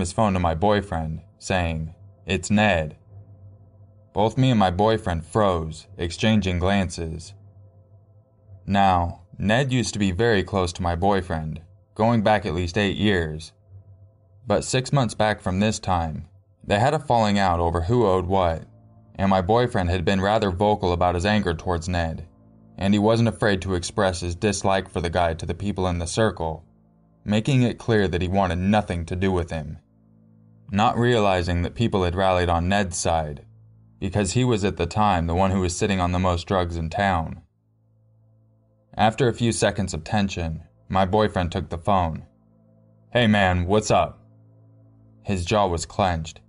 his phone to my boyfriend, saying, "It's Ned." Both me and my boyfriend froze, exchanging glances. Now, Ned used to be very close to my boyfriend, going back at least 8 years. But 6 months back from this time, they had a falling out over who owed what, and my boyfriend had been rather vocal about his anger towards Ned, and he wasn't afraid to express his dislike for the guy to the people in the circle, making it clear that he wanted nothing to do with him. Not realizing that people had rallied on Ned's side, because he was at the time the one who was sitting on the most drugs in town. After a few seconds of tension, my boyfriend took the phone. "Hey man, what's up?" His jaw was clenched.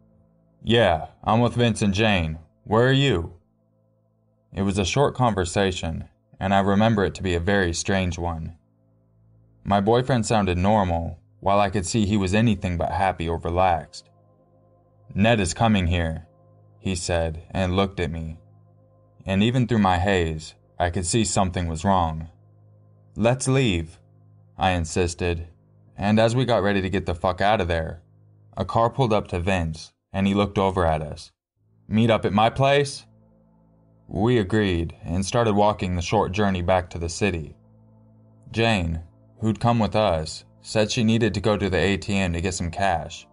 "Yeah, I'm with Vince and Jane. Where are you?" It was a short conversation, and I remember it to be a very strange one. My boyfriend sounded normal, while I could see he was anything but happy or relaxed. "Ned is coming here," he said, and looked at me. And even through my haze, I could see something was wrong. "Let's leave," I insisted, and as we got ready to get the fuck out of there, a car pulled up to Vince, and he looked over at us. "Meet up at my place?" We agreed, and started walking the short journey back to the city. Jane, who'd come with us, said she needed to go to the ATM to get some cash.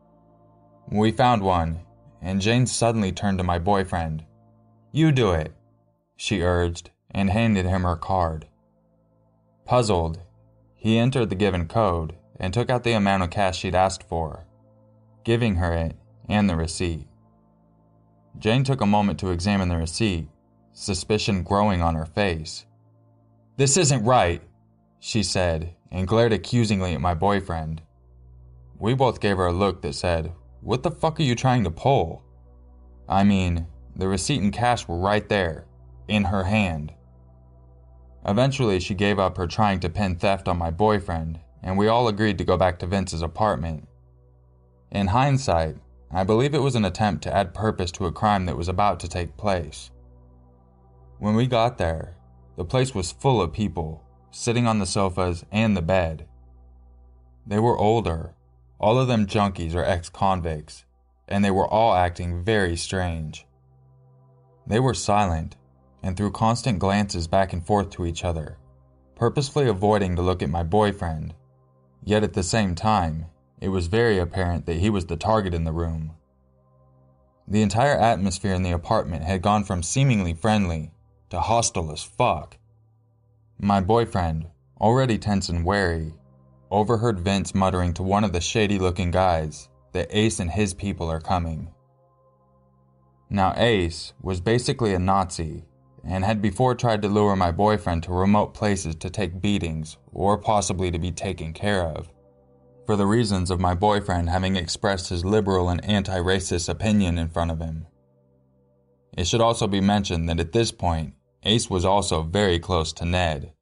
We found one, and Jane suddenly turned to my boyfriend. "You do it," she urged, and handed him her card. Puzzled, he entered the given code and took out the amount of cash she'd asked for, giving her it and the receipt. Jane took a moment to examine the receipt, suspicion growing on her face. "This isn't right," she said, and glared accusingly at my boyfriend. We both gave her a look that said, "What the fuck are you trying to pull?" I mean, the receipt and cash were right there, in her hand. Eventually, she gave up her trying to pin theft on my boyfriend, and we all agreed to go back to Vince's apartment. In hindsight, I believe it was an attempt to add purpose to a crime that was about to take place. When we got there, the place was full of people, sitting on the sofas and the bed. They were older, all of them junkies or ex-convicts, and they were all acting very strange. They were silent, and threw constant glances back and forth to each other, purposefully avoiding to look at my boyfriend, yet at the same time, it was very apparent that he was the target in the room. The entire atmosphere in the apartment had gone from seemingly friendly to hostile as fuck. My boyfriend, already tense and wary, overheard Vince muttering to one of the shady-looking guys that Ace and his people are coming. Now Ace was basically a Nazi, and had before tried to lure my boyfriend to remote places to take beatings or possibly to be taken care of, for the reasons of my boyfriend having expressed his liberal and anti-racist opinion in front of him. It should also be mentioned that at this point, Ace was also very close to Ned.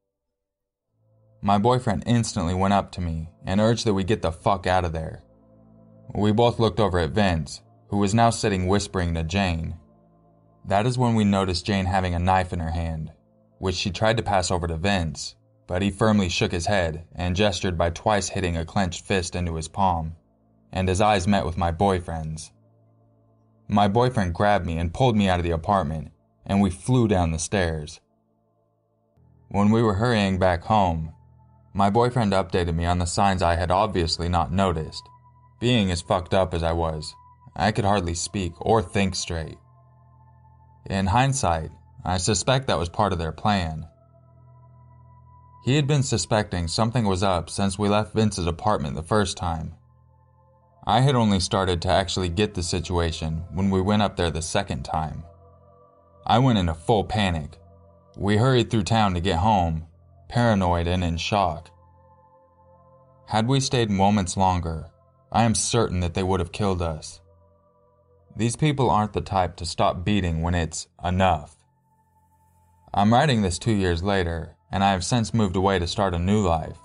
My boyfriend instantly went up to me and urged that we get the fuck out of there. We both looked over at Vince, who was now sitting whispering to Jane. That is when we noticed Jane having a knife in her hand, which she tried to pass over to Vince, but he firmly shook his head and gestured by twice hitting a clenched fist into his palm, and his eyes met with my boyfriend's. My boyfriend grabbed me and pulled me out of the apartment, and we flew down the stairs. When we were hurrying back home, my boyfriend updated me on the signs I had obviously not noticed. Being as fucked up as I was, I could hardly speak or think straight. In hindsight, I suspect that was part of their plan. He had been suspecting something was up since we left Vince's apartment the first time. I had only started to actually get the situation when we went up there the second time. I went into full panic. We hurried through town to get home, paranoid and in shock. Had we stayed moments longer, I am certain that they would have killed us. These people aren't the type to stop beating when it's enough. I'm writing this 2 years later, and I have since moved away to start a new life.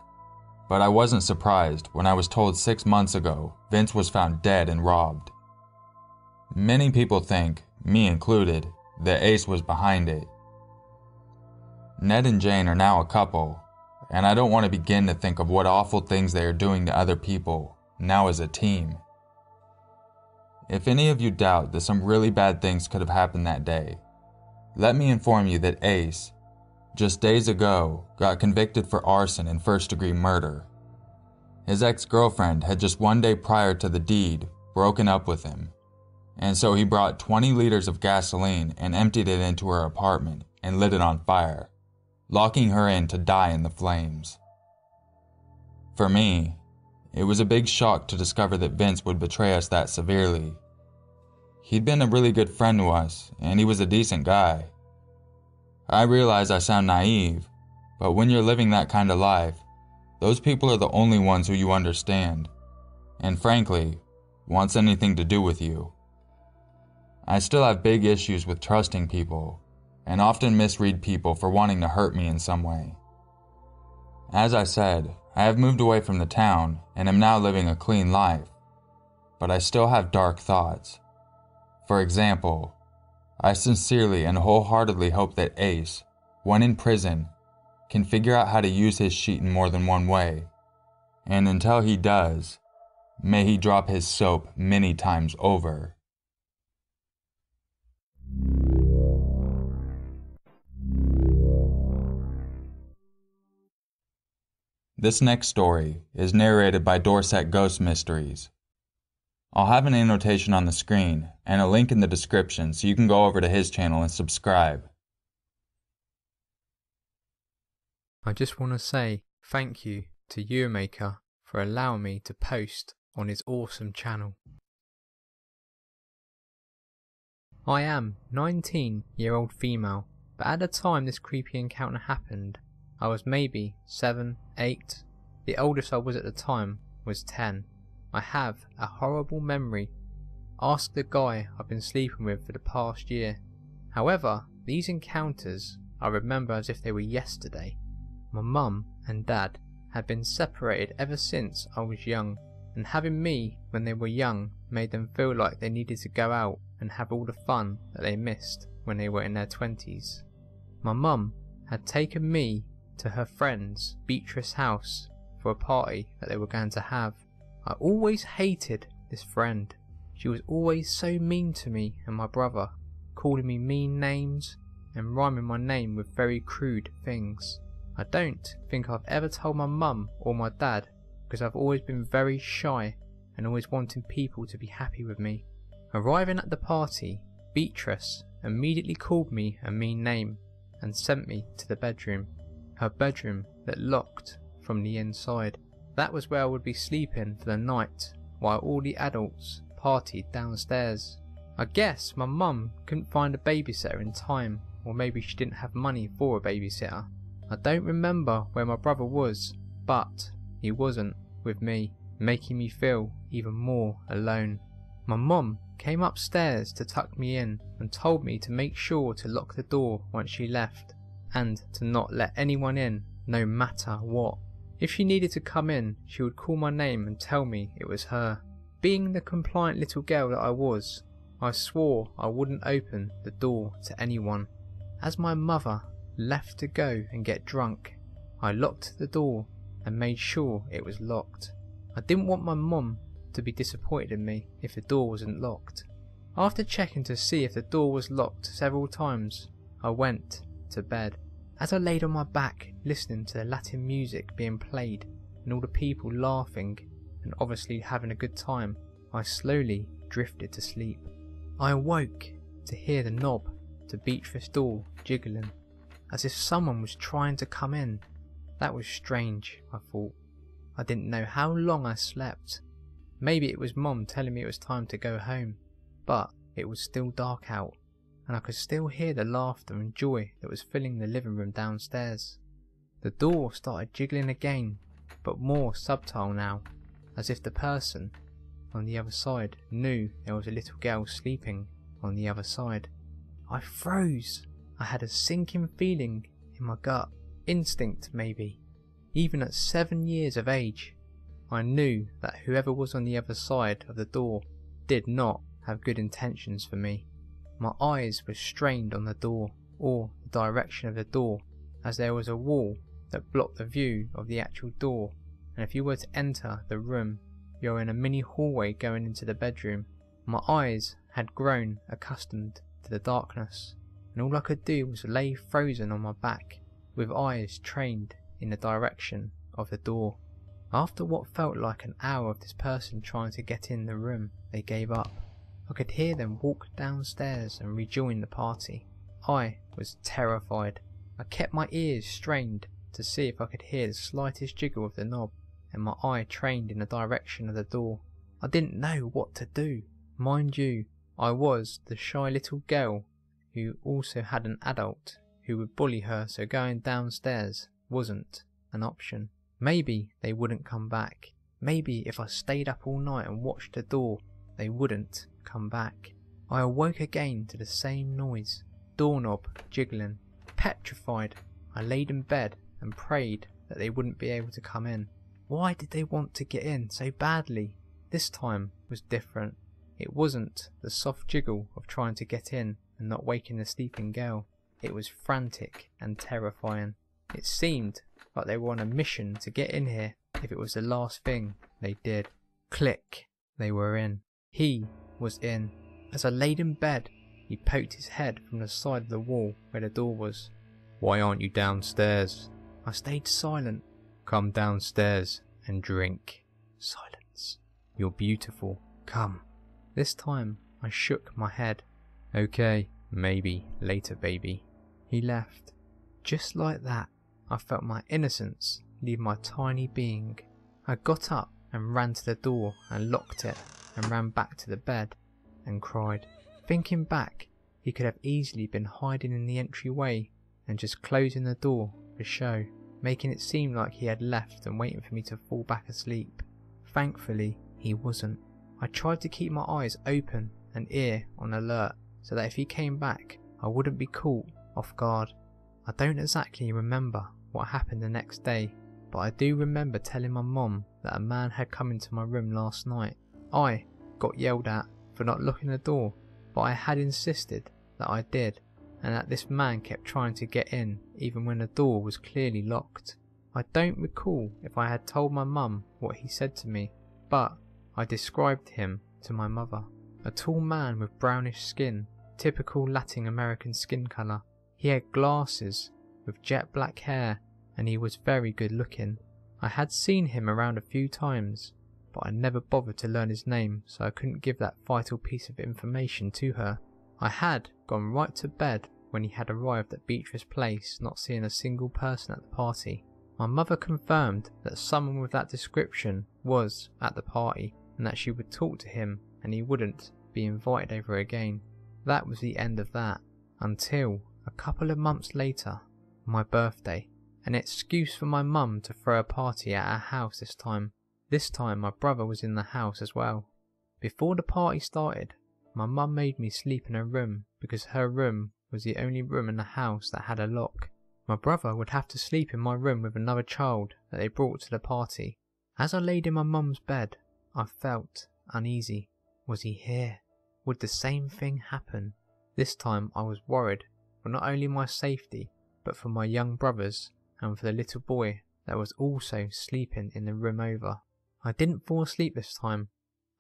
But I wasn't surprised when I was told 6 months ago Vince was found dead and robbed. Many people think, me included, that Ace was behind it. Ned and Jane are now a couple, and I don't want to begin to think of what awful things they are doing to other people, now as a team. If any of you doubt that some really bad things could have happened that day, let me inform you that Ace, just days ago, got convicted for arson and first-degree murder. His ex-girlfriend had just one day prior to the deed broken up with him, and so he brought 20 liters of gasoline and emptied it into her apartment and lit it on fire, locking her in to die in the flames. For me, it was a big shock to discover that Vince would betray us that severely. He'd been a really good friend to us, and he was a decent guy. I realize I sound naive, but when you're living that kind of life, those people are the only ones who you understand, and frankly, wants anything to do with you. I still have big issues with trusting people, and often misread people for wanting to hurt me in some way. As I said, I have moved away from the town and am now living a clean life, but I still have dark thoughts. For example, I sincerely and wholeheartedly hope that Ace, when in prison, can figure out how to use his sheet in more than one way, and until he does, may he drop his soap many times over. This next story is narrated by Dorset Ghost Mysteries. I'll have an annotation on the screen and a link in the description so you can go over to his channel and subscribe. I just want to say thank you to Euramaker for allowing me to post on his awesome channel. I am 19-year-old female, but at the time this creepy encounter happened, I was maybe 7, 8. The oldest I was at the time was 10. I have a horrible memory. Ask the guy I've been sleeping with for the past year. However, these encounters I remember as if they were yesterday. My mum and dad had been separated ever since I was young, and having me when they were young made them feel like they needed to go out and have all the fun that they missed when they were in their 20s. My mum had taken me to her friend's Beatrice house for a party that they were going to have. I always hated this friend. She was always so mean to me and my brother, calling me mean names and rhyming my name with very crude things. I don't think I've ever told my mum or my dad because I've always been very shy and always wanting people to be happy with me. Arriving at the party, Beatrice immediately called me a mean name and sent me to the bedroom. Her bedroom that locked from the inside. That was where I would be sleeping for the night while all the adults partied downstairs. I guess my mum couldn't find a babysitter in time, or maybe she didn't have money for a babysitter. I don't remember where my brother was, but he wasn't with me, making me feel even more alone. My mum came upstairs to tuck me in and told me to make sure to lock the door once she left, and to not let anyone in, no matter what. If she needed to come in, she would call my name and tell me it was her. Being the compliant little girl that I was, I swore I wouldn't open the door to anyone. As my mother left to go and get drunk, I locked the door and made sure it was locked. I didn't want my mum to be disappointed in me if the door wasn't locked. After checking to see if the door was locked several times, I went to bed. As I laid on my back listening to the Latin music being played and all the people laughing and obviously having a good time, I slowly drifted to sleep. I awoke to hear the knob to Beatrice's door jiggling, as if someone was trying to come in. That was strange, I thought. I didn't know how long I slept. Maybe it was Mum telling me it was time to go home, but it was still dark out, and I could still hear the laughter and joy that was filling the living room downstairs. The door started jiggling again, but more subtle now, as if the person on the other side knew there was a little girl sleeping on the other side. I froze. I had a sinking feeling in my gut. Instinct, maybe. Even at 7 years of age, I knew that whoever was on the other side of the door did not have good intentions for me. My eyes were strained on the door, or the direction of the door, as there was a wall that blocked the view of the actual door, and if you were to enter the room, you're in a mini hallway going into the bedroom. My eyes had grown accustomed to the darkness, and all I could do was lay frozen on my back, with eyes trained in the direction of the door. After what felt like an hour of this person trying to get in the room, they gave up. I could hear them walk downstairs and rejoin the party. I was terrified. I kept my ears strained to see if I could hear the slightest jiggle of the knob, and my eye trained in the direction of the door. I didn't know what to do. Mind you, I was the shy little girl who also had an adult who would bully her, so going downstairs wasn't an option. Maybe they wouldn't come back. Maybe if I stayed up all night and watched the door, they wouldn't come back. I awoke again to the same noise, doorknob jiggling. Petrified, I laid in bed and prayed that they wouldn't be able to come in. Why did they want to get in so badly? This time was different. It wasn't the soft jiggle of trying to get in and not waking the sleeping girl. It was frantic and terrifying. It seemed like they were on a mission to get in here if it was the last thing they did. Click, they were in. He was in. As I laid in bed, he poked his head from the side of the wall where the door was. "Why aren't you downstairs?" I stayed silent. "Come downstairs and drink." Silence. "You're beautiful. Come." This time I shook my head. "Okay, maybe later, baby." He left. Just like that, I felt my innocence leave my tiny being. I got up and ran to the door and locked it, and ran back to the bed and cried. Thinking back, he could have easily been hiding in the entryway and just closing the door for show, making it seem like he had left and waiting for me to fall back asleep. Thankfully, he wasn't. I tried to keep my eyes open and ear on alert so that if he came back, I wouldn't be caught off guard. I don't exactly remember what happened the next day, but I do remember telling my mum that a man had come into my room last night. I got yelled at for not locking the door, but I had insisted that I did, and that this man kept trying to get in even when the door was clearly locked. I don't recall if I had told my mum what he said to me, but I described him to my mother. A tall man with brownish skin, typical Latin American skin colour. He had glasses with jet black hair, and he was very good looking. I had seen him around a few times, but I never bothered to learn his name, so I couldn't give that vital piece of information to her. I had gone right to bed when he had arrived at Beatrice Place, not seeing a single person at the party. My mother confirmed that someone with that description was at the party, and that she would talk to him and he wouldn't be invited over again. That was the end of that, until a couple of months later, my birthday, an excuse for my mum to throw a party at our house this time. This time my brother was in the house as well. Before the party started, my mum made me sleep in her room because her room was the only room in the house that had a lock. My brother would have to sleep in my room with another child that they brought to the party. As I laid in my mum's bed, I felt uneasy. Was he here? Would the same thing happen? This time I was worried for not only my safety, but for my young brothers and for the little boy that was also sleeping in the room over. I didn't fall asleep this time.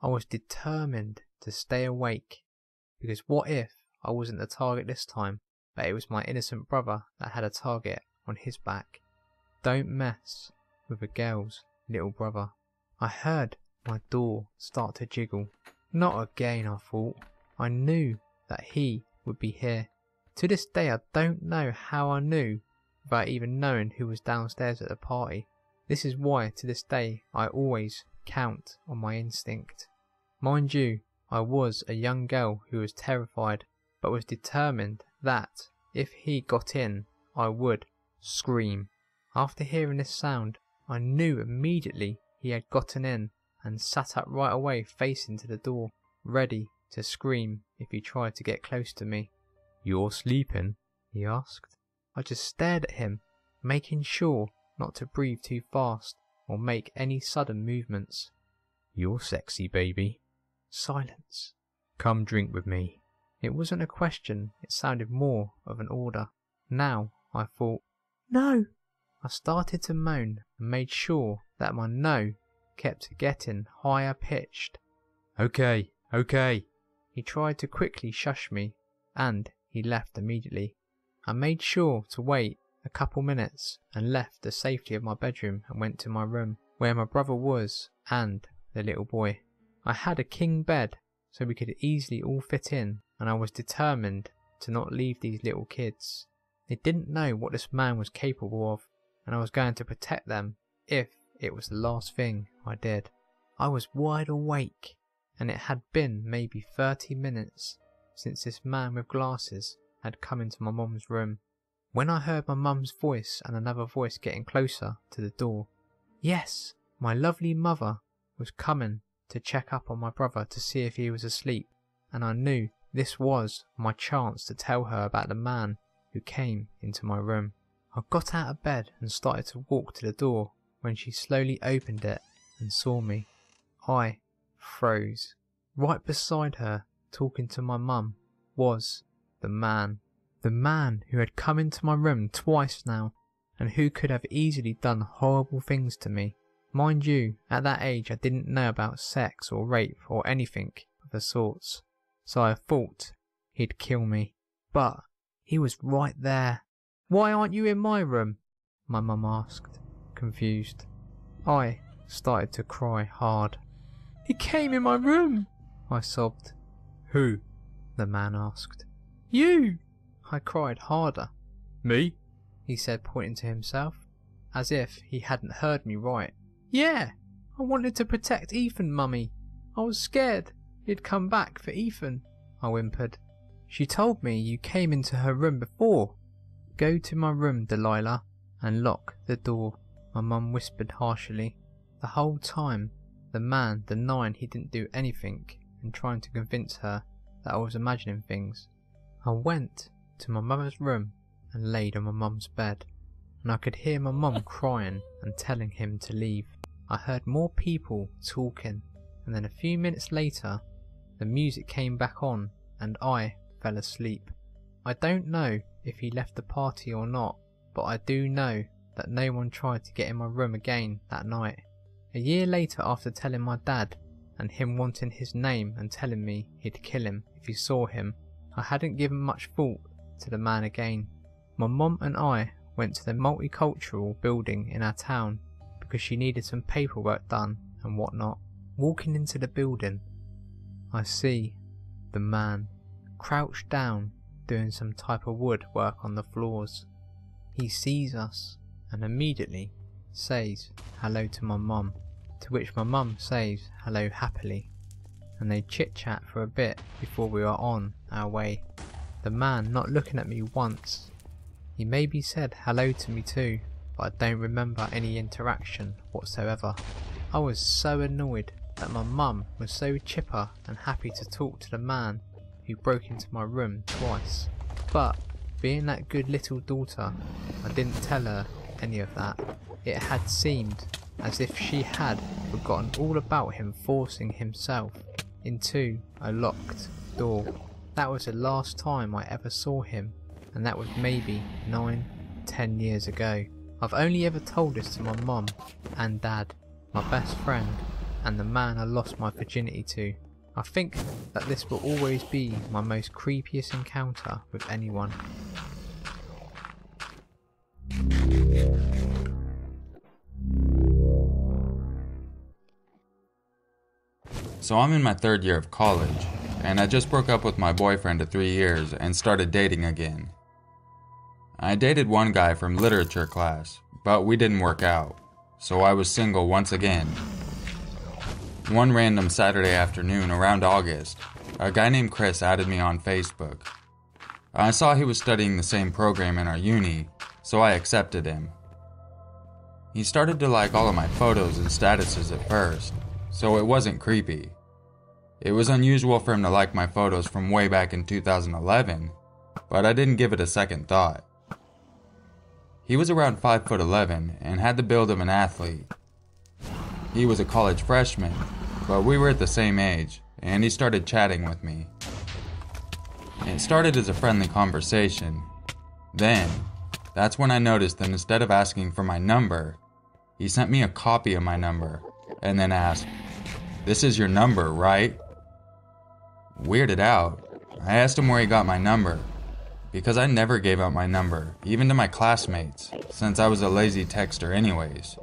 I was determined to stay awake, because what if I wasn't the target this time, but it was my innocent brother that had a target on his back? Don't mess with a girl's little brother. I heard my door start to jiggle. Not again, I thought. I knew that he would be here. To this day I don't know how I knew without even knowing who was downstairs at the party. This is why to this day I always count on my instinct. Mind you, I was a young girl who was terrified, but was determined that if he got in, I would scream. After hearing this sound, I knew immediately he had gotten in and sat up right away facing to the door, ready to scream if he tried to get close to me. "You're sleeping?" he asked. I just stared at him, making sure not to breathe too fast or make any sudden movements. "You're sexy, baby." Silence. "Come drink with me." It wasn't a question, it sounded more of an order. Now I thought, "No." I started to moan and made sure that my no kept getting higher pitched. Okay, He tried to quickly shush me, and he left immediately. I made sure to wait a couple minutes and left the safety of my bedroom and went to my room, where my brother was and the little boy. I had a king bed, so we could easily all fit in, and I was determined to not leave these little kids. They didn't know what this man was capable of, and I was going to protect them if it was the last thing I did. I was wide awake, and it had been maybe 30 minutes since this man with glasses had come into my mum's room, when I heard my mum's voice and another voice getting closer to the door. Yes, my lovely mother was coming to check up on my brother to see if he was asleep, and I knew this was my chance to tell her about the man who came into my room. I got out of bed and started to walk to the door when she slowly opened it and saw me. I froze. Right beside her, talking to my mum, was the man. The man who had come into my room twice now, and who could have easily done horrible things to me. Mind you, at that age I didn't know about sex or rape or anything of the sorts, so I thought he'd kill me. But he was right there. "Why aren't you in my room?" my mum asked, confused. I started to cry hard. "He came in my room," I sobbed. "Who?" the man asked. "You!" I cried harder. "Me?" he said, pointing to himself, as if he hadn't heard me right. "Yeah, I wanted to protect Ethan, Mummy. I was scared he'd come back for Ethan," I whimpered. "She told me you came into her room before." "Go to my room, Delilah, and lock the door," my mum whispered harshly. The whole time, the man denying he didn't do anything and trying to convince her that I was imagining things. I went to my mother's room and laid on my mum's bed, and I could hear my mum crying and telling him to leave. I heard more people talking, and then a few minutes later, the music came back on and I fell asleep. I don't know if he left the party or not, but I do know that no one tried to get in my room again that night. A year later, after telling my dad and him wanting his name and telling me he'd kill him if he saw him, I hadn't given much thought to the man again. My mum and I went to the multicultural building in our town because she needed some paperwork done and whatnot. Walking into the building, I see the man crouched down doing some type of wood work on the floors. He sees us and immediately says hello to my mum, to which my mum says hello happily, and they chit chat for a bit before we are on our way. The man not looking at me once. He maybe said hello to me too, but I don't remember any interaction whatsoever. I was so annoyed that my mum was so chipper and happy to talk to the man who broke into my room twice. But being that good little daughter, I didn't tell her any of that. It had seemed as if she had forgotten all about him forcing himself into a locked door. That was the last time I ever saw him, and that was maybe 9-10 years ago. I've only ever told this to my mum and dad, my best friend, and the man I lost my virginity to. I think that this will always be my most creepiest encounter with anyone. So I'm in my 3rd year of college, and I just broke up with my boyfriend of 3 years and started dating again. I dated one guy from literature class, but we didn't work out, so I was single once again. One random Saturday afternoon around August, a guy named Chris added me on Facebook. I saw he was studying the same program in our uni, so I accepted him. He started to like all of my photos and statuses at first, so it wasn't creepy. It was unusual for him to like my photos from way back in 2011, but I didn't give it a second thought. He was around 5'11" and had the build of an athlete. He was a college freshman, but we were at the same age, and he started chatting with me. It started as a friendly conversation. Then, that's when I noticed that instead of asking for my number, he sent me a copy of my number, and then asked, "This is your number, right?" Weirded out, I asked him where he got my number, because I never gave out my number, even to my classmates, since I was a lazy texter anyways.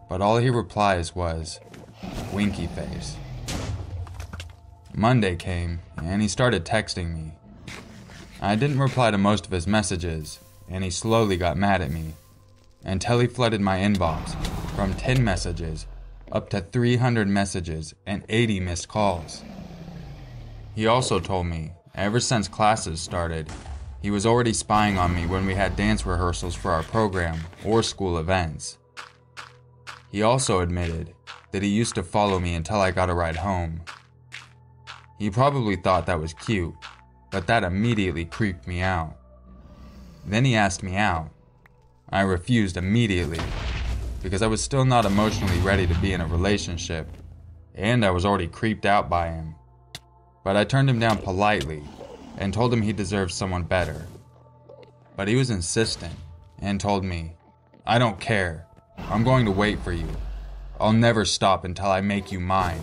But all he replies was, winky face. Monday came, and he started texting me. I didn't reply to most of his messages, and he slowly got mad at me, until he flooded my inbox from 10 messages up to 300 messages and 80 missed calls. He also told me, ever since classes started, he was already spying on me when we had dance rehearsals for our program or school events. He also admitted that he used to follow me until I got a ride home. He probably thought that was cute, but that immediately creeped me out. Then he asked me out. I refused immediately, because I was still not emotionally ready to be in a relationship, and I was already creeped out by him. But I turned him down politely and told him he deserved someone better. But he was insistent and told me, I don't care. I'm going to wait for you. I'll never stop until I make you mine.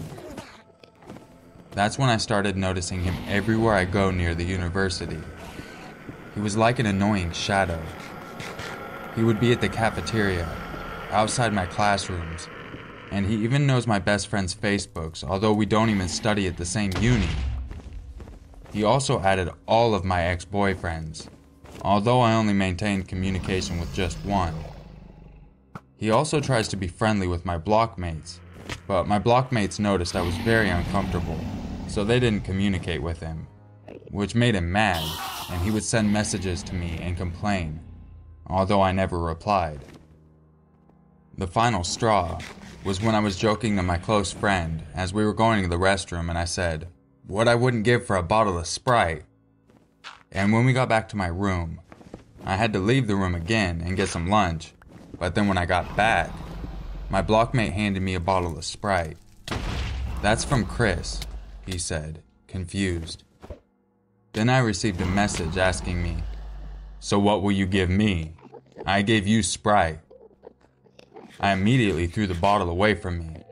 That's when I started noticing him everywhere I go near the university. He was like an annoying shadow. He would be at the cafeteria, outside my classrooms, and he even knows my best friend's Facebooks, although we don't even study at the same uni. He also added all of my ex-boyfriends, although I only maintained communication with just one. He also tries to be friendly with my blockmates, but my blockmates noticed I was very uncomfortable, so they didn't communicate with him, which made him mad, and he would send messages to me and complain, although I never replied. The final straw was when I was joking to my close friend as we were going to the restroom, and I said, what I wouldn't give for a bottle of Sprite. And when we got back to my room, I had to leave the room again and get some lunch, but then when I got back, my blockmate handed me a bottle of Sprite. That's from Chris, he said, confused. Then I received a message asking me, so what will you give me? I gave you Sprite. I immediately threw the bottle away from me.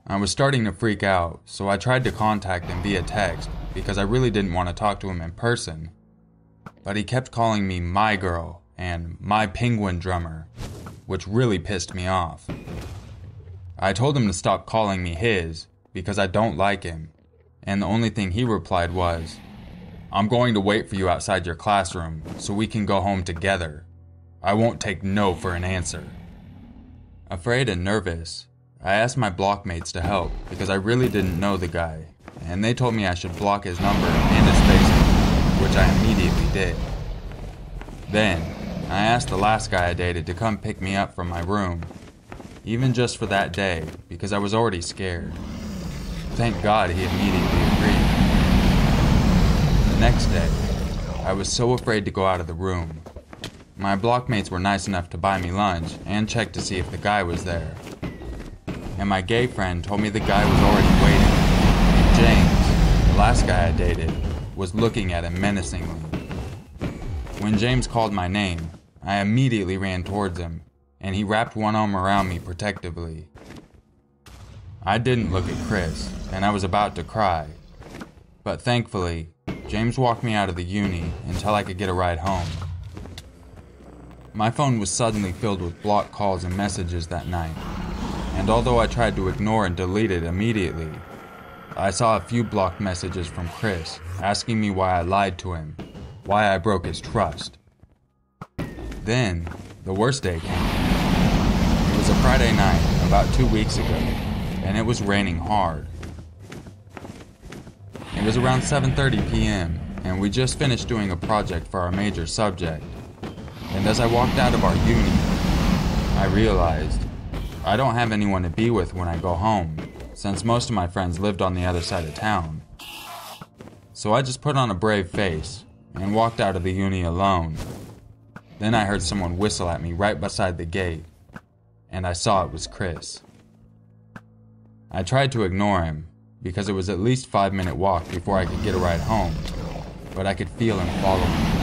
I was starting to freak out, so I tried to contact him via text because I really didn't want to talk to him in person. But he kept calling me my girl and my penguin drummer, which really pissed me off. I told him to stop calling me his because I don't like him, and the only thing he replied was, I'm going to wait for you outside your classroom so we can go home together. I won't take no for an answer. Afraid and nervous, I asked my blockmates to help because I really didn't know the guy, and they told me I should block his number and his Facebook, which I immediately did. Then, I asked the last guy I dated to come pick me up from my room, even just for that day because I was already scared. Thank God he immediately agreed. The next day, I was so afraid to go out of the room. My blockmates were nice enough to buy me lunch and check to see if the guy was there. And my gay friend told me the guy was already waiting. James, the last guy I dated, was looking at him menacingly. When James called my name, I immediately ran towards him, and he wrapped one arm around me protectively. I didn't look at Chris, and I was about to cry. But thankfully, James walked me out of the uni until I could get a ride home. My phone was suddenly filled with blocked calls and messages that night, and although I tried to ignore and delete it immediately, I saw a few blocked messages from Chris asking me why I lied to him, why I broke his trust. Then, the worst day came. It was a Friday night, about 2 weeks ago, and it was raining hard. It was around 7:30 p.m., and we just finished doing a project for our major subject. And as I walked out of our uni, I realized I don't have anyone to be with when I go home, since most of my friends lived on the other side of town. So I just put on a brave face and walked out of the uni alone. Then I heard someone whistle at me right beside the gate, and I saw it was Chris. I tried to ignore him, because it was at least 5-minute walk before I could get a ride home, but I could feel him follow me.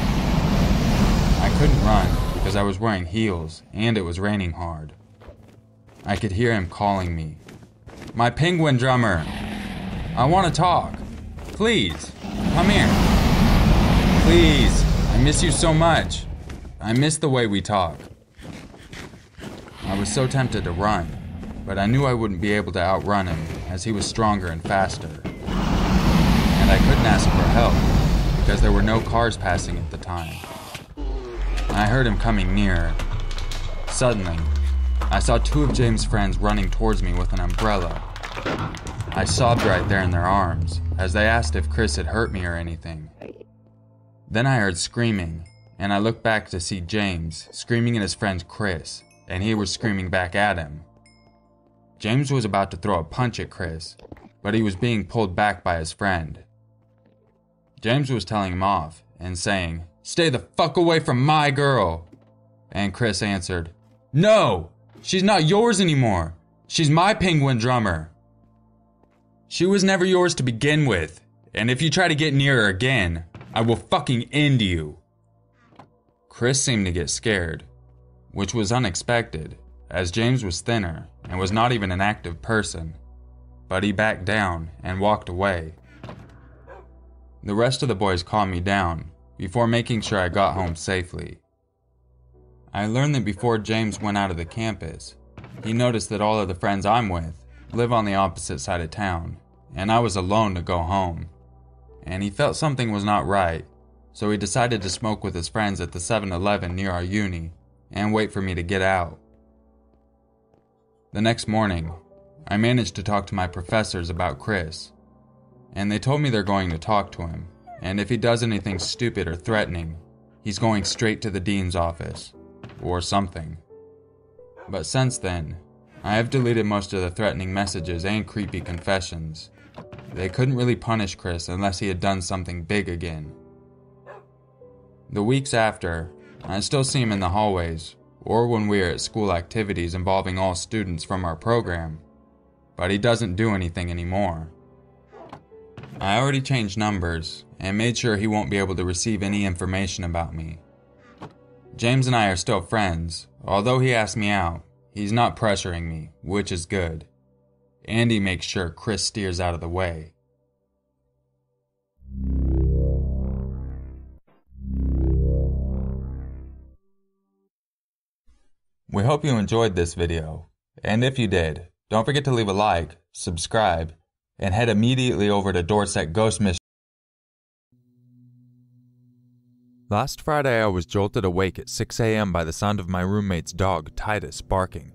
I couldn't run because I was wearing heels and it was raining hard. I could hear him calling me, "My penguin drummer! I want to talk!" Please, come here. Please, I miss you so much. I miss the way we talk. I was so tempted to run, but I knew I wouldn't be able to outrun him as he was stronger and faster. And I couldn't ask for help because there were no cars passing at the time. I heard him coming nearer. Suddenly, I saw two of James' friends running towards me with an umbrella. I sobbed right there in their arms as they asked if Chris had hurt me or anything. Then I heard screaming, and I looked back to see James screaming at his friend Chris, and he was screaming back at him. James was about to throw a punch at Chris, but he was being pulled back by his friend. James was telling him off and saying, "Stay the fuck away from my girl." And Chris answered, "No, she's not yours anymore. She's my penguin drummer. She was never yours to begin with, and if you try to get near her again, I will fucking end you." Chris seemed to get scared, which was unexpected, as James was thinner and was not even an active person, but he backed down and walked away. The rest of the boys calmed me down before making sure I got home safely. I learned that before James went out of the campus, he noticed that all of the friends I'm with live on the opposite side of town, and I was alone to go home. And he felt something was not right, so he decided to smoke with his friends at the 7-Eleven near our uni and wait for me to get out. The next morning, I managed to talk to my professors about Chris, and they told me they're going to talk to him, and if he does anything stupid or threatening, he's going straight to the dean's office, or something. But since then, I have deleted most of the threatening messages and creepy confessions. They couldn't really punish Chris unless he had done something big again. The weeks after, I still see him in the hallways, or when we are at school activities involving all students from our program, but he doesn't do anything anymore. I already changed numbers and made sure he won't be able to receive any information about me. James and I are still friends. Although he asked me out, he's not pressuring me, which is good. And he makes sure Chris steers out of the way. We hope you enjoyed this video, and if you did, don't forget to leave a like, subscribe, and head immediately over to Dorset Ghost Mystery. Last Friday I was jolted awake at 6 a.m. by the sound of my roommate's dog, Titus, barking.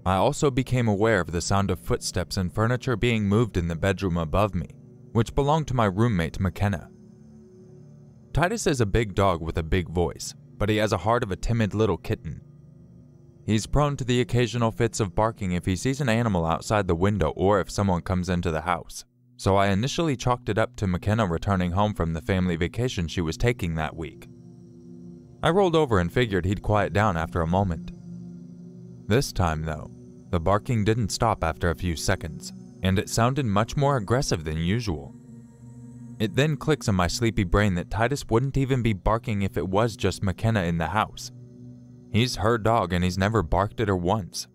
I also became aware of the sound of footsteps and furniture being moved in the bedroom above me, which belonged to my roommate, McKenna. Titus is a big dog with a big voice, but he has a heart of a timid little kitten. He's prone to the occasional fits of barking if he sees an animal outside the window or if someone comes into the house, so I initially chalked it up to McKenna returning home from the family vacation she was taking that week. I rolled over and figured he'd quiet down after a moment. This time, though, the barking didn't stop after a few seconds, and it sounded much more aggressive than usual. It then clicks in my sleepy brain that Titus wouldn't even be barking if it was just McKenna in the house. He's her dog and he's never barked at her once.